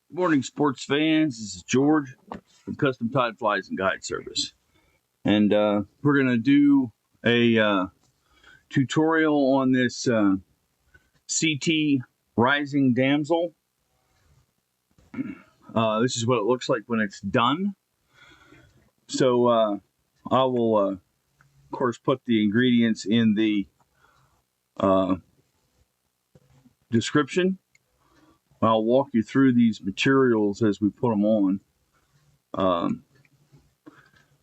Good morning, sports fans. This is George from Custom Tide Flies and Guide Service. And we're going to do a tutorial on this CT Rising Damsel. This is what it looks like when it's done. So I will, of course, put the ingredients in the description. I'll walk you through these materials as we put them on.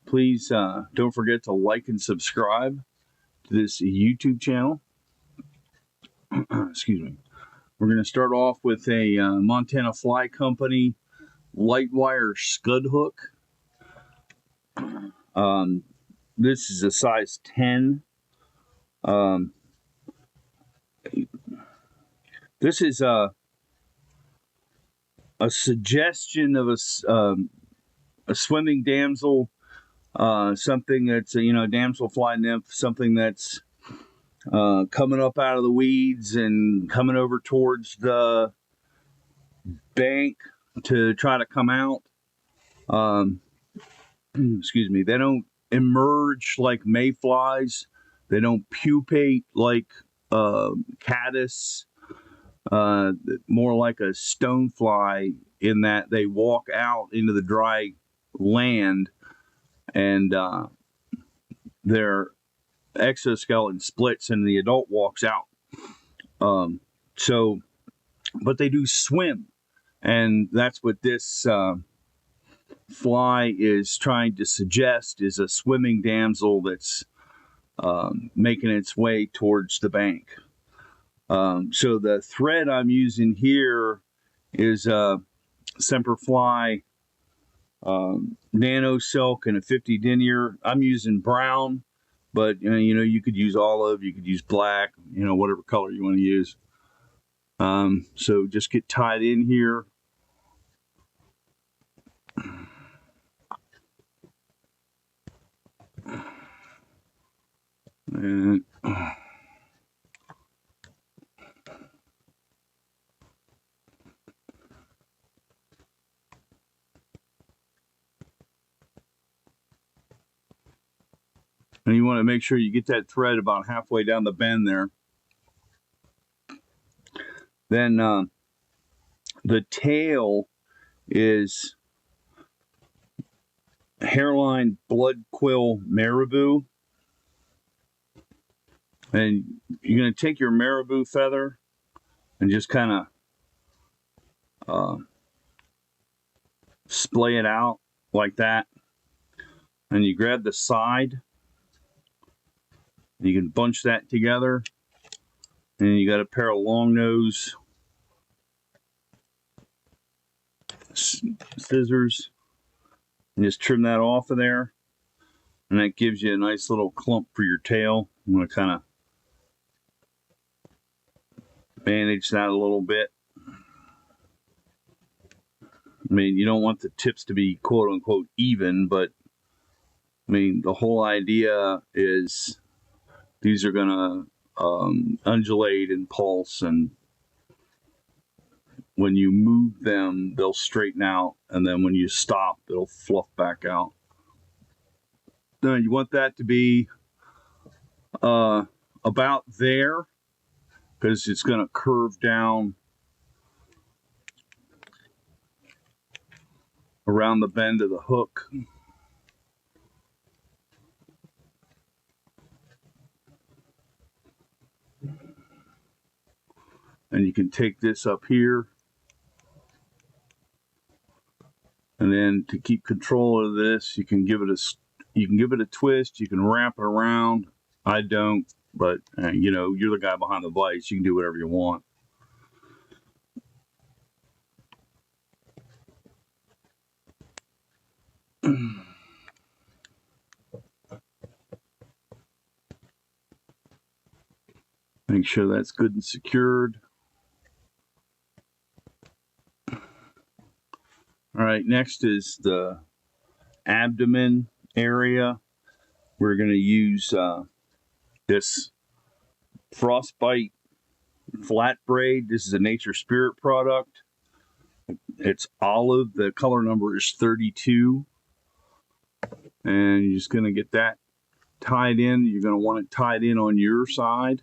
Please don't forget to like and subscribe to this YouTube channel. Excuse me. We're going to start off with a Montana Fly Company light wire scud hook. This is a size 10. This is a suggestion of a swimming damsel, something that's a damsel fly nymph, something that's coming up out of the weeds and coming over towards the bank to try to come out. Excuse me. They don't emerge like mayflies. They don't pupate like caddis. More like a stonefly in that they walk out into the dry land and their exoskeleton splits and the adult walks out. But they do swim, and that's what this fly is trying to suggest, is a swimming damsel that's making its way towards the bank. So the thread I'm using here is Semperfli Nanosilk and a 50 denier. I'm using brown, but you could use olive, you could use black, whatever color you want to use. So just get tied in here. And and you want to make sure you get that thread about halfway down the bend there. Then the tail is hairline blood quill Marabou. And you're going to take your Marabou feather and just kind of splay it out like that. And you grab the side. You can bunch that together. And you got a pair of long nose scissors. And just trim that off of there. And that gives you a nice little clump for your tail. I'm going to kind of bandage that a little bit. I mean, you don't want the tips to be quote unquote even, but I mean, the whole idea is these are going to undulate and pulse, and when you move them, they'll straighten out, and then when you stop, it'll fluff back out. Now, you want that to be about there, because it's going to curve down around the bend of the hook. And you can take this up here. And then to keep control of this, you can give it a twist, you can wrap it around. I don't, but you're the guy behind the vise, you can do whatever you want. Make sure that's good and secured. All right, next is the abdomen area. We're going to use this Frostbite flat braid. This is a Nature Spirit product. It's olive. The color number is 32. And you're just going to get that tied in. You're going to want it tied in on your side.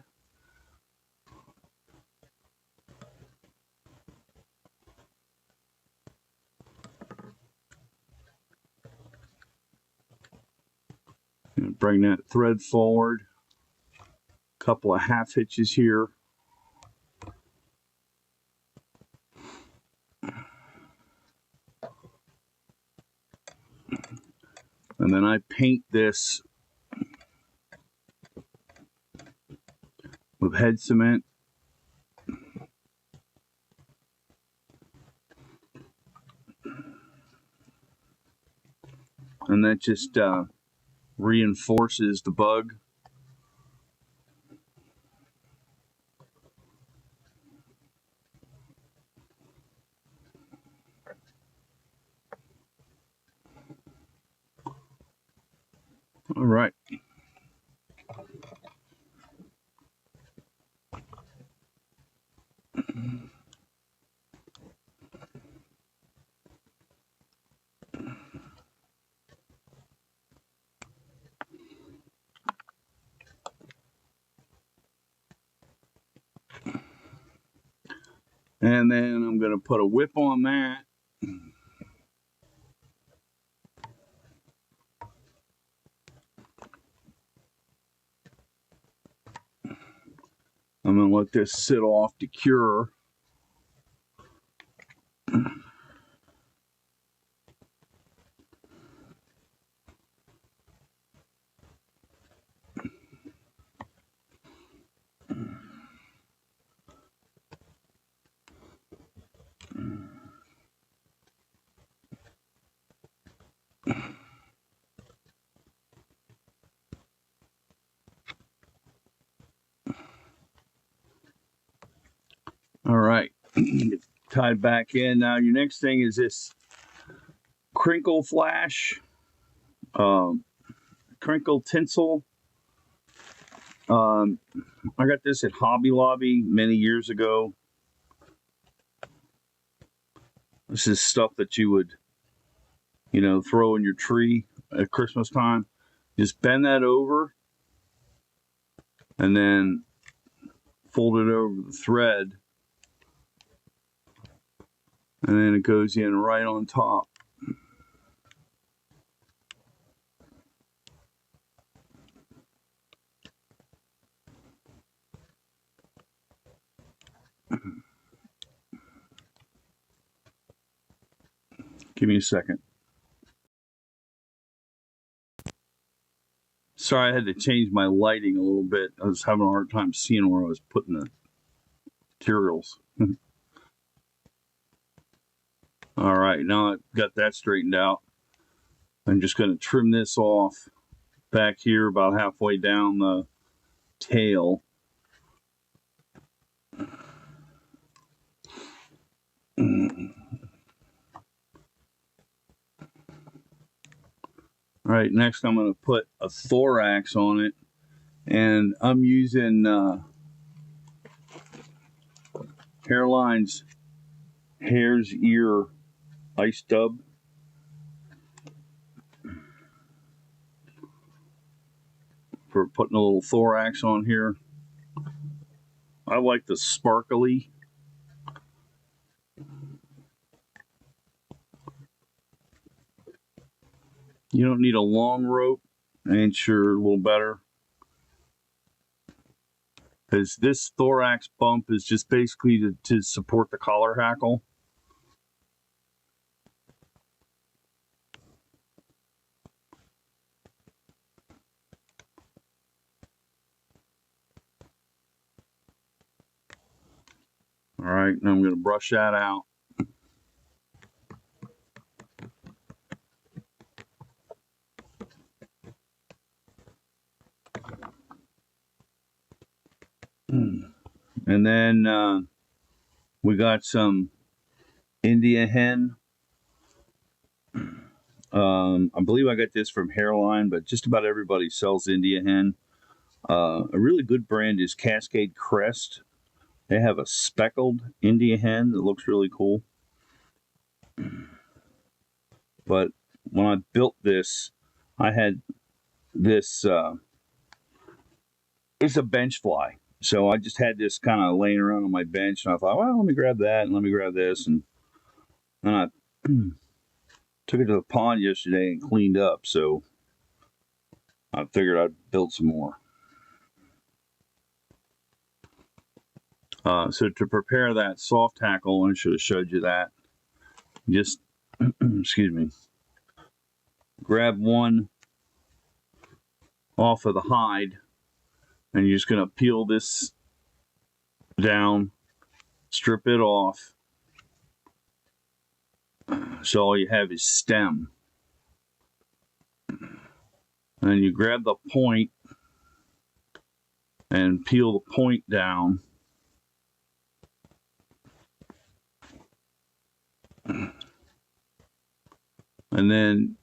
And bring that thread forward. Couple of half hitches here. And then I paint this with head cement. And that just reinforces the bug. All right. And then I'm going to put a whip on that. I'm going to let this sit off to cure. All right, tied back in. Now your next thing is this Crinkle flash, Crinkle tinsel. I got this at Hobby Lobby many years ago. This is stuff that you would, you know, throw in your tree at Christmas time. Just bend that over and then fold it over the thread. And then it goes in right on top. Give me a second. Sorry, I had to change my lighting a little bit. I was having a hard time seeing where I was putting the materials. All right, now I've got that straightened out. I'm just going to trim this off back here about halfway down the tail. All right, next I'm going to put a thorax on it, and I'm using Hairline's Hare's Ear Ice Dub. For putting a little thorax on here. I like the sparkly. You don't need a long rope. Ain't sure a little better. Because this thorax bump is just basically to support the collar hackle. All right, now I'm going to brush that out. And then we got some India hen. I believe I got this from Hairline, but just about everybody sells India hen. A really good brand is Cascade Crest. They have a speckled India hen that looks really cool. But when I built this, I had this, it's a bench fly. So I just had this kind of laying around on my bench, and I thought, well, let me grab that, and let me grab this, and then I took it to the pond yesterday and cleaned up, so I figured I'd build some more. So to prepare that soft tackle, I should have showed you that. Just, excuse me, grab one off of the hide, and you're just going to peel this down, strip it off, so all you have is stem. And then you grab the point and peel the point down. And then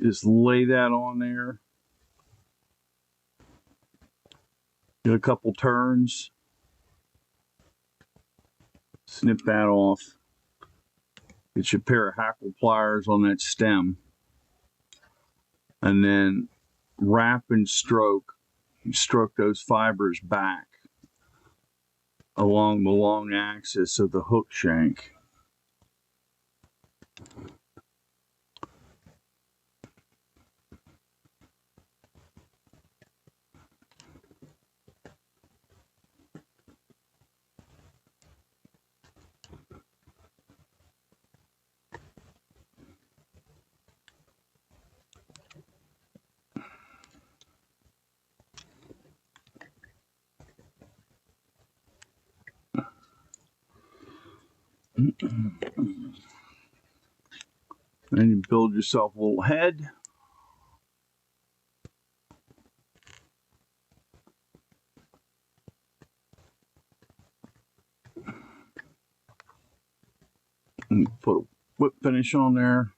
just lay that on there. Get a couple turns. Snip that off. Get your pair of hackle pliers on that stem. And then wrap and stroke. You stroke those fibers back along the long axis of the hook shank. Then you build yourself a little head. And put a whip finish on there.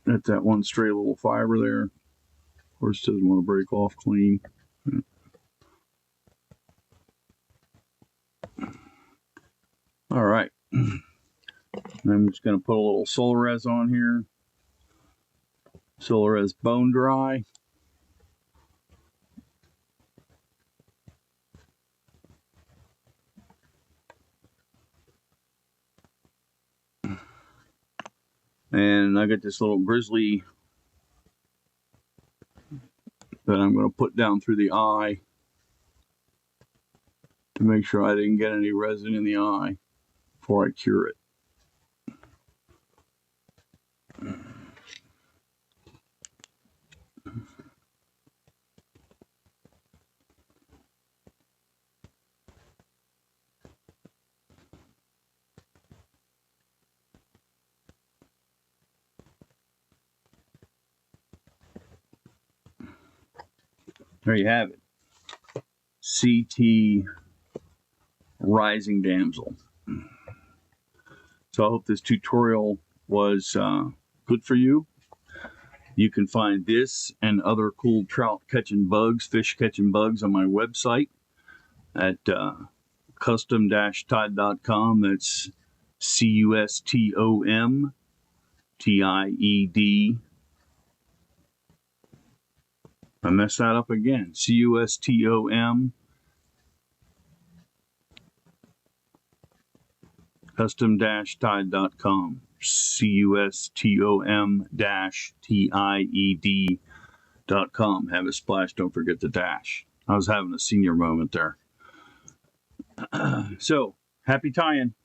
Got that one stray little fiber there. Of course, doesn't want to break off clean. All right. I'm just going to put a little Solarez on here. Solarez bone dry. And I got this little grizzly that I'm going to put down through the eye to make sure I didn't get any resin in the eye before I cure it. There you have it. CT Rising Damsel. So I hope this tutorial was good for you. You can find this and other cool trout catching bugs, fish catching bugs on my website at custom-tied.com. That's CUSTOMTIED. I messed that up again. CUSTOM custom-tied.com. CUSTOM-TIED.com. Have a splash, don't forget the dash. I was having a senior moment there. So, happy tying.